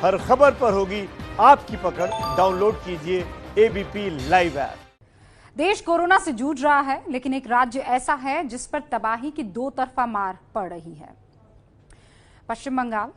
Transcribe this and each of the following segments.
हर खबर पर होगी आपकी पकड़। डाउनलोड कीजिए एबीपी लाइव ऐप। देश कोरोना से जूझ रहा है, लेकिन एक राज्य ऐसा है जिस पर तबाही की दो तरफा मार पड़ रही है। पश्चिम बंगाल,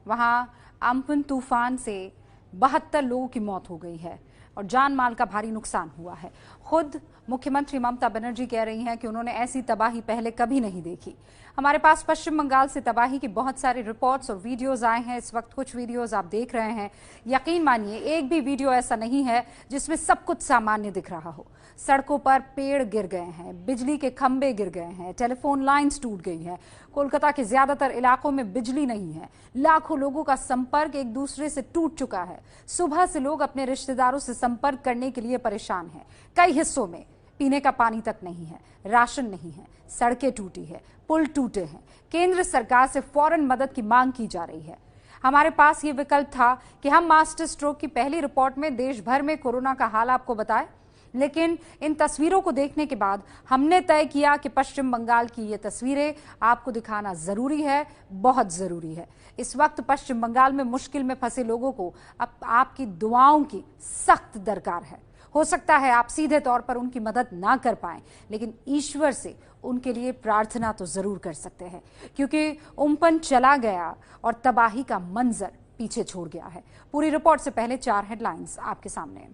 वहां अम्पन तूफान से 72 लोगों की मौत हो गई है और जान माल का भारी नुकसान हुआ है। खुद मुख्यमंत्री ममता बनर्जी कह रही हैं कि उन्होंने ऐसी तबाही पहले कभी नहीं देखी। हमारे पास पश्चिम बंगाल से तबाही की बहुत सारी रिपोर्ट्स और वीडियोस आए हैं। इस वक्त कुछ वीडियोस आप देख रहे हैं। यकीन मानिए, एक भी वीडियो ऐसा नहीं है जिसमें सब कुछ सामान्य दिख रहा हो। सड़कों पर पेड़ गिर गए हैं, बिजली के खंभे गिर गए हैं, टेलीफोन लाइन्स टूट गई हैं। कोलकाता के ज्यादातर इलाकों में बिजली नहीं है। लाखों लोगों का संपर्क एक दूसरे से टूट चुका है। सुबह से लोग अपने रिश्तेदारों से संपर्क करने के लिए परेशान हैं। कई हिस्सों में पीने का पानी तक नहीं है, राशन नहीं है, सड़कें टूटी है, पुल टूटे हैं। केंद्र सरकार से फौरन मदद की मांग की जा रही है। हमारे पास ये विकल्प था कि हम मास्टर स्ट्रोक की पहली रिपोर्ट में देश भर में कोरोना का हाल आपको बताएं, लेकिन इन तस्वीरों को देखने के बाद हमने तय किया कि पश्चिम बंगाल की ये तस्वीरें आपको दिखाना जरूरी है, बहुत जरूरी है। इस वक्त पश्चिम बंगाल में मुश्किल में फंसे लोगों को अब आपकी दुआओं की सख्त दरकार है। हो सकता है आप सीधे तौर पर उनकी मदद ना कर पाएं, लेकिन ईश्वर से उनके लिए प्रार्थना तो जरूर कर सकते हैं, क्योंकि उम्पन चला गया और तबाही का मंजर पीछे छोड़ गया है। पूरी रिपोर्ट से पहले 4 हेडलाइंस आपके सामने।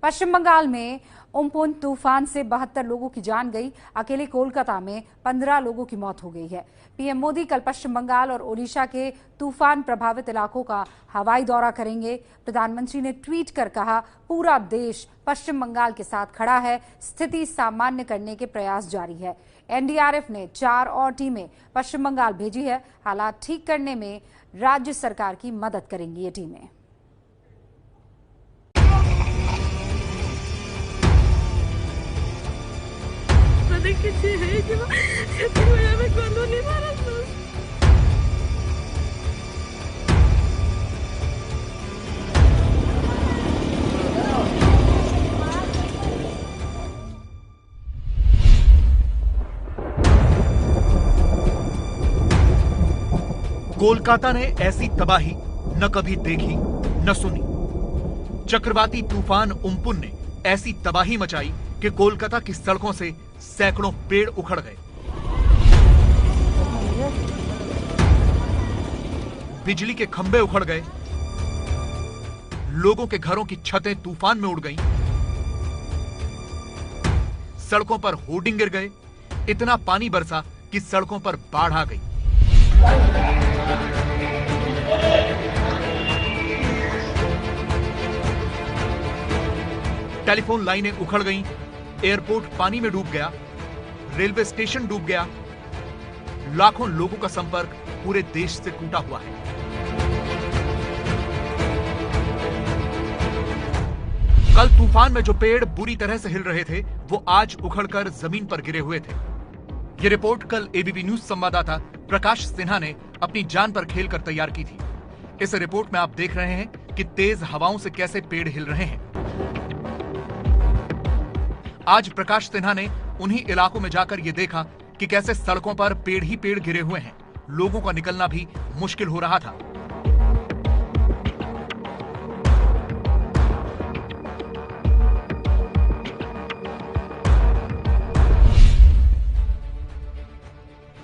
पश्चिम बंगाल में उम्पुन तूफान से 72 लोगों की जान गई। अकेले कोलकाता में 15 लोगों की मौत हो गई है। पीएम मोदी कल पश्चिम बंगाल और ओडिशा के तूफान प्रभावित इलाकों का हवाई दौरा करेंगे। प्रधानमंत्री ने ट्वीट कर कहा, पूरा देश पश्चिम बंगाल के साथ खड़ा है, स्थिति सामान्य करने के प्रयास जारी है। एनडीआरएफ ने 4 और टीमें पश्चिम बंगाल भेजी है। हालात ठीक करने में राज्य सरकार की मदद करेंगी ये टीमें। କିଛି ହେଇଯିବ ସେଥିପାଇଁ ଆମେ ଗଲୁନି ଭାରତ। कोलकाता ने ऐसी तबाही न कभी देखी न सुनी। चक्रवाती तूफान उम्पुन ने ऐसी तबाही मचाई कि कोलकाता की सड़कों से सैकड़ों पेड़ उखड़ गए, बिजली के खंभे उखड़ गए, लोगों के घरों की छतें तूफान में उड़ गईं, सड़कों पर होर्डिंग गिर गए, इतना पानी बरसा कि सड़कों पर बाढ़ आ गई। टेलीफोन लाइनें उखड़ गईं, एयरपोर्ट पानी में डूब गया, रेलवे स्टेशन डूब गया, लाखों लोगों का संपर्क पूरे देश से टूटा हुआ है। कल तूफान में जो पेड़ बुरी तरह से हिल रहे थे, वो आज उखड़कर जमीन पर गिरे हुए थे। ये रिपोर्ट कल एबीपी न्यूज संवाददाता प्रकाश सिन्हा ने अपनी जान पर खेलकर तैयार की थी। इस रिपोर्ट में आप देख रहे हैं कि तेज हवाओं से कैसे पेड़ हिल रहे हैं। आज प्रकाश सिन्हा ने उन्हीं इलाकों में जाकर यह देखा कि कैसे सड़कों पर पेड़ ही पेड़ गिरे हुए हैं। लोगों का निकलना भी मुश्किल हो रहा था।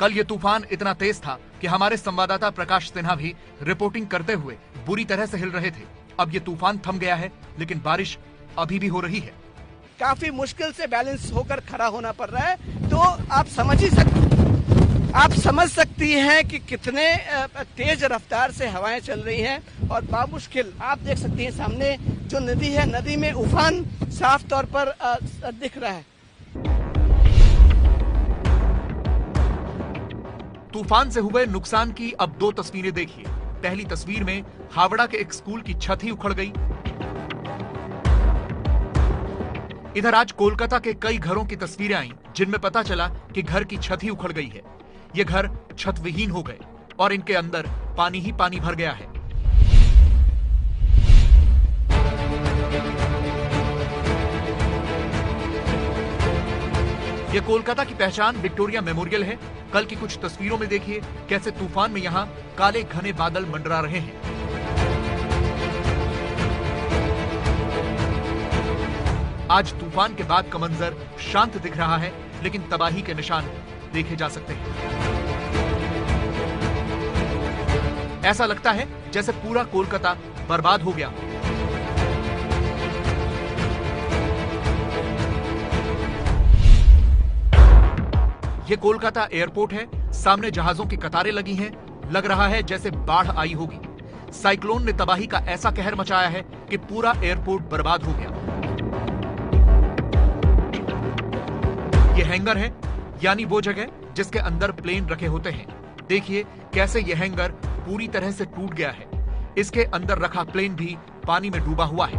कल यह तूफान इतना तेज था कि हमारे संवाददाता प्रकाश सिन्हा भी रिपोर्टिंग करते हुए बुरी तरह से हिल रहे थे। अब यह तूफान थम गया है, लेकिन बारिश अभी भी हो रही है। काफी मुश्किल से बैलेंस होकर खड़ा होना पड़ रहा है। तो आप समझ सकती हैं कि कितने तेज रफ्तार से हवाएं चल रही हैं और बामुश्किल आप देख सकती हैं सामने जो नदी है, नदी में उफान साफ तौर पर दिख रहा है। तूफान से हुए नुकसान की अब 2 तस्वीरें देखिए। पहली तस्वीर में हावड़ा के एक स्कूल की छत ही उखड़ गई। इधर आज कोलकाता के कई घरों की तस्वीरें आईं, जिनमें पता चला कि घर की छत ही उखड़ गई है। ये घर छत विहीन हो गए और इनके अंदर पानी ही पानी भर गया है। ये कोलकाता की पहचान विक्टोरिया मेमोरियल है। कल की कुछ तस्वीरों में देखिए कैसे तूफान में यहाँ काले घने बादल मंडरा रहे हैं। आज तूफान के बाद का मंजर शांत दिख रहा है, लेकिन तबाही के निशान देखे जा सकते हैं। ऐसा लगता है जैसे पूरा कोलकाता बर्बाद हो गया। ये कोलकाता एयरपोर्ट है, सामने जहाजों की कतारें लगी हैं, लग रहा है जैसे बाढ़ आई होगी। साइक्लोन ने तबाही का ऐसा कहर मचाया है कि पूरा एयरपोर्ट बर्बाद हो गया। ये हैंगर है, यानी वो जगह जिसके अंदर प्लेन रखे होते हैं। देखिए कैसे ये हैंगर पूरी तरह से टूट गया है। इसके अंदर रखा प्लेन भी पानी में डूबा हुआ है।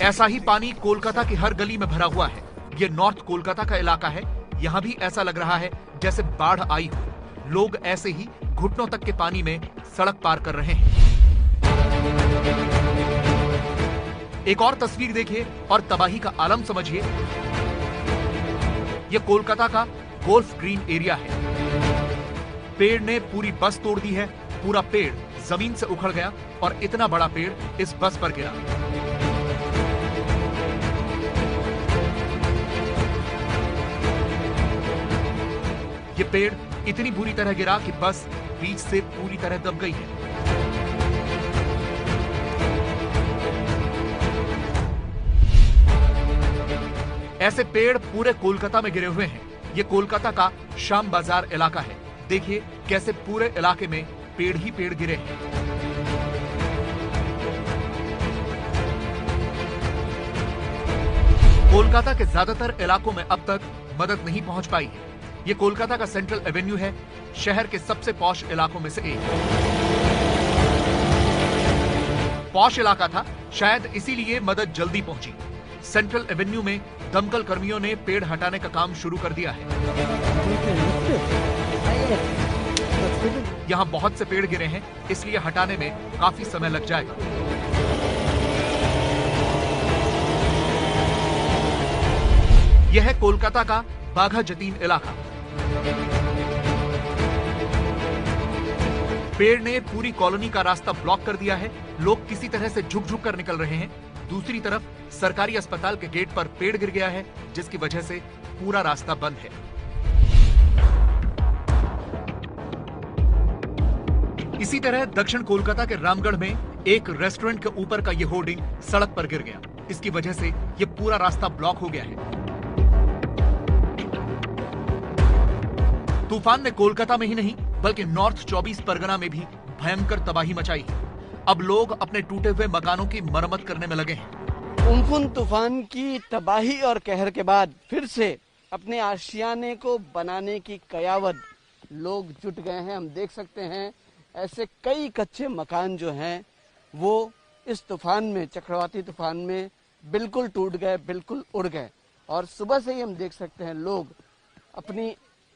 ऐसा ही पानी कोलकाता की हर गली में भरा हुआ है। ये नॉर्थ कोलकाता का इलाका है। यहाँ भी ऐसा लग रहा है जैसे बाढ़ आई हो। लोग ऐसे ही घुटनों तक के पानी में सड़क पार कर रहे हैं। एक और तस्वीर देखिए और तबाही का आलम समझिए। यह कोलकाता का गोल्फ ग्रीन एरिया है। पेड़ ने पूरी बस तोड़ दी है। पूरा पेड़ जमीन से उखड़ गया और इतना बड़ा पेड़ इस बस पर गिरा। ये पेड़ इतनी बुरी तरह गिरा कि बस बीच से पूरी तरह दब गई है। ऐसे पेड़ पूरे कोलकाता में गिरे हुए हैं। ये कोलकाता का शाम बाजार इलाका है। देखिए कैसे पूरे इलाके में पेड़ ही पेड़ गिरे हैं। कोलकाता के ज्यादातर इलाकों में अब तक मदद नहीं पहुंच पाई है। ये कोलकाता का सेंट्रल एवेन्यू है, शहर के सबसे पॉश इलाकों में से एक। पॉश इलाका था, शायद इसीलिए मदद जल्दी पहुंची। सेंट्रल एवेन्यू में दमकल कर्मियों ने पेड़ हटाने का काम शुरू कर दिया है। यहाँ बहुत से पेड़ गिरे हैं, इसलिए हटाने में काफी समय लग जाएगा। यह है कोलकाता का बाघा जतीन इलाका। पेड़ ने पूरी कॉलोनी का रास्ता ब्लॉक कर दिया है। लोग किसी तरह से झुक झुक कर निकल रहे हैं। दूसरी तरफ सरकारी अस्पताल के गेट पर पेड़ गिर गया है, जिसकी वजह से पूरा रास्ता बंद है। इसी तरह दक्षिण कोलकाता के रामगढ़ में एक रेस्टोरेंट के ऊपर का यह होर्डिंग सड़क पर गिर गया। इसकी वजह से यह पूरा रास्ता ब्लॉक हो गया है। तूफान ने कोलकाता में ही नहीं बल्कि नॉर्थ 24 परगना में भी भयंकर तबाही मचाई है। अब लोग अपने टूटे हुए मकानों की मरम्मत करने में लगे हैं। उम्फुन तूफान की तबाही और कहर के बाद फिर से अपने आशियाने को बनाने की कयावत लोग जुट गए हैं। हम देख सकते हैं ऐसे कई कच्चे मकान जो हैं वो इस तूफान में, चक्रवाती तूफान में बिल्कुल टूट गए, बिल्कुल उड़ गए। और सुबह से ही हम देख सकते हैं लोग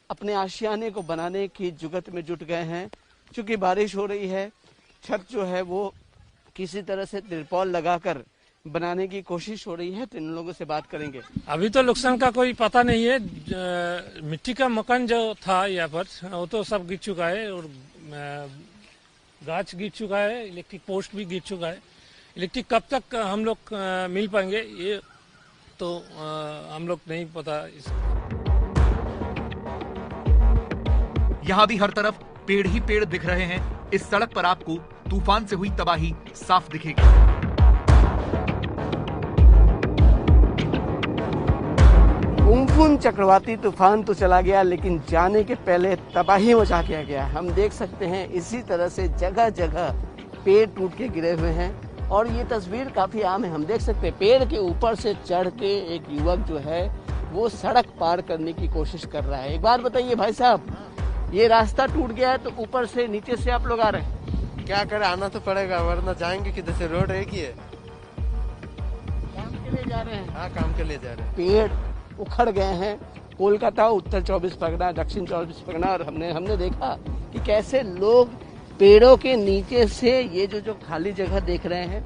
अपने आशियाने को बनाने की जुगत में जुट गए हैं। चूंकि बारिश हो रही है, छत जो है वो किसी तरह से तिरपाल लगाकर बनाने की कोशिश हो रही है। तो इन लोगों से बात करेंगे। अभी तो नुकसान का कोई पता नहीं है। मिट्टी का मकान जो था यहाँ पर वो तो सब गिर चुका है और गाछ गिर चुका है, इलेक्ट्रिक पोस्ट भी गिर चुका है। इलेक्ट्रिक कब तक हम लोग मिल पाएंगे ये तो हम लोग नहीं पता। यहाँ भी हर तरफ पेड़ ही पेड़ दिख रहे हैं। इस सड़क पर आपको तूफान से हुई तबाही साफ दिखेगी। उम्फुन चक्रवाती तूफान तो चला गया, लेकिन जाने के पहले तबाही मचा के गया। हम देख सकते हैं इसी तरह से जगह जगह पेड़ टूट के गिरे हुए हैं और ये तस्वीर काफी आम है। हम देख सकते हैं पेड़ के ऊपर से चढ़ के एक युवक जो है वो सड़क पार करने की कोशिश कर रहा है। एक बार बताइए भाई साहब, ये रास्ता टूट गया है तो ऊपर से नीचे से आप लोग आ रहे हैं, क्या करें, आना तो पड़ेगा वरना जाएंगे किधर से। रोड एक ही है। काम के लिए जा रहे हैं। हाँ, काम के लिए जा रहे हैं। पेड़ उखड़ गए हैं कोलकाता, उत्तर 24 परगना, दक्षिण 24 परगना। और हमने देखा कि कैसे लोग पेड़ों के नीचे से ये जो खाली जगह देख रहे हैं,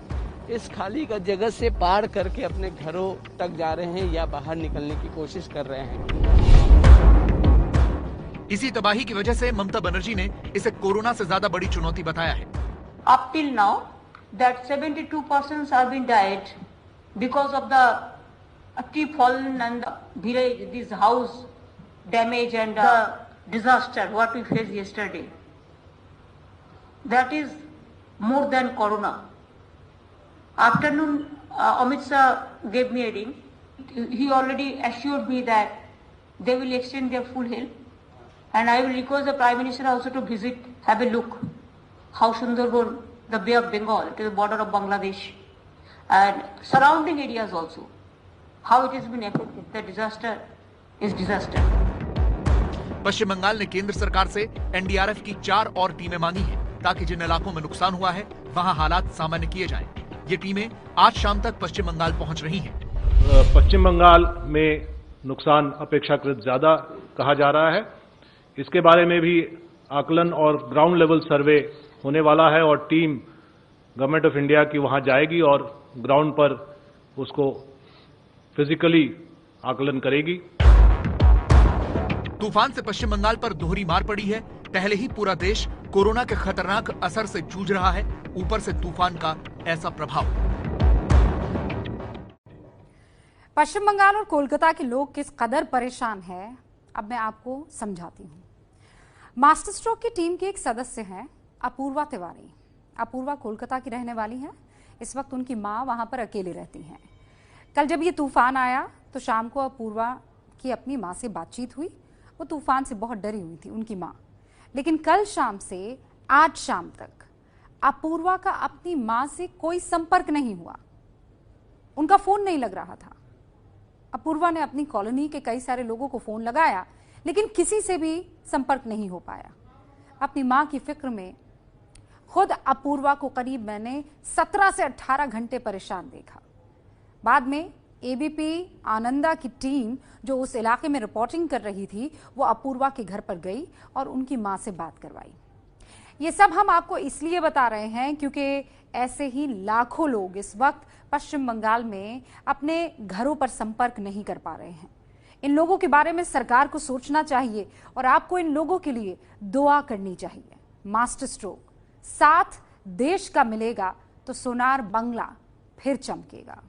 इस खाली जगह से पार करके अपने घरों तक जा रहे हैं या बाहर निकलने की कोशिश कर रहे हैं। इसी तबाही की वजह से ममता बनर्जी ने इसे कोरोना से ज्यादा बड़ी चुनौती बताया है। Up till now, that 72 persons have been died because of the tree fallen and the village, this house damage and the disaster what we faced yesterday. That is more than corona. Afternoon, Amit Shah gave me a ring. He already assured me that they will extend their full help, and I will request the Prime Minister also to visit, have a look how Sundarban, the Bay of Bengal, it is the border of Bangladesh, and surrounding areas also, how it has been affected. The disaster is disaster. पश्चिम बंगाल ने केंद्र सरकार से NDRF की 4 और टीमें मांगी हैं ताकि जिन इलाकों में नुकसान हुआ है वहां हालात सामान्य किए जाएं। ये टीमें आज शाम तक पश्चिम बंगाल पहुंच रही हैं। पश्चिम बंगाल में नुकसान अपेक्षाकृत ज्यादा कहा जा रहा है। इसके बारे में भी आकलन और ग्राउंड लेवल सर्वे होने वाला है और टीम गवर्नमेंट ऑफ इंडिया की वहां जाएगी और ग्राउंड पर उसको फिजिकली आकलन करेगी। तूफान से पश्चिम बंगाल पर दोहरी मार पड़ी है। पहले ही पूरा देश कोरोना के खतरनाक असर से जूझ रहा है, ऊपर से तूफान का ऐसा प्रभाव। पश्चिम बंगाल और कोलकाता के लोग किस कदर परेशान हैं, अब मैं आपको समझाती हूं। मास्टर स्ट्रोक की टीम के एक सदस्य हैं अपूर्वा तिवारी। अपूर्वा कोलकाता की रहने वाली हैं। इस वक्त उनकी मां वहां पर अकेले रहती हैं। कल जब ये तूफान आया तो शाम को अपूर्वा की अपनी मां से बातचीत हुई। वो तूफान से बहुत डरी हुई थी उनकी मां, लेकिन कल शाम से आज शाम तक अपूर्वा का अपनी मां से कोई संपर्क नहीं हुआ। उनका फोन नहीं लग रहा था। अपूर्वा ने अपनी कॉलोनी के कई सारे लोगों को फोन लगाया, लेकिन किसी से भी संपर्क नहीं हो पाया। अपनी मां की फिक्र में खुद अपूर्वा को करीब मैंने 17 से 18 घंटे परेशान देखा। बाद में एबीपी आनंदा की टीम जो उस इलाके में रिपोर्टिंग कर रही थी, वो अपूर्वा के घर पर गई और उनकी मां से बात करवाई। ये सब हम आपको इसलिए बता रहे हैं क्योंकि ऐसे ही लाखों लोग इस वक्त पश्चिम बंगाल में अपने घरों पर संपर्क नहीं कर पा रहे हैं। इन लोगों के बारे में सरकार को सोचना चाहिए और आपको इन लोगों के लिए दुआ करनी चाहिए। मास्टर स्ट्रोक साथ देश का मिलेगा तो सोनार बंगला फिर चमकेगा।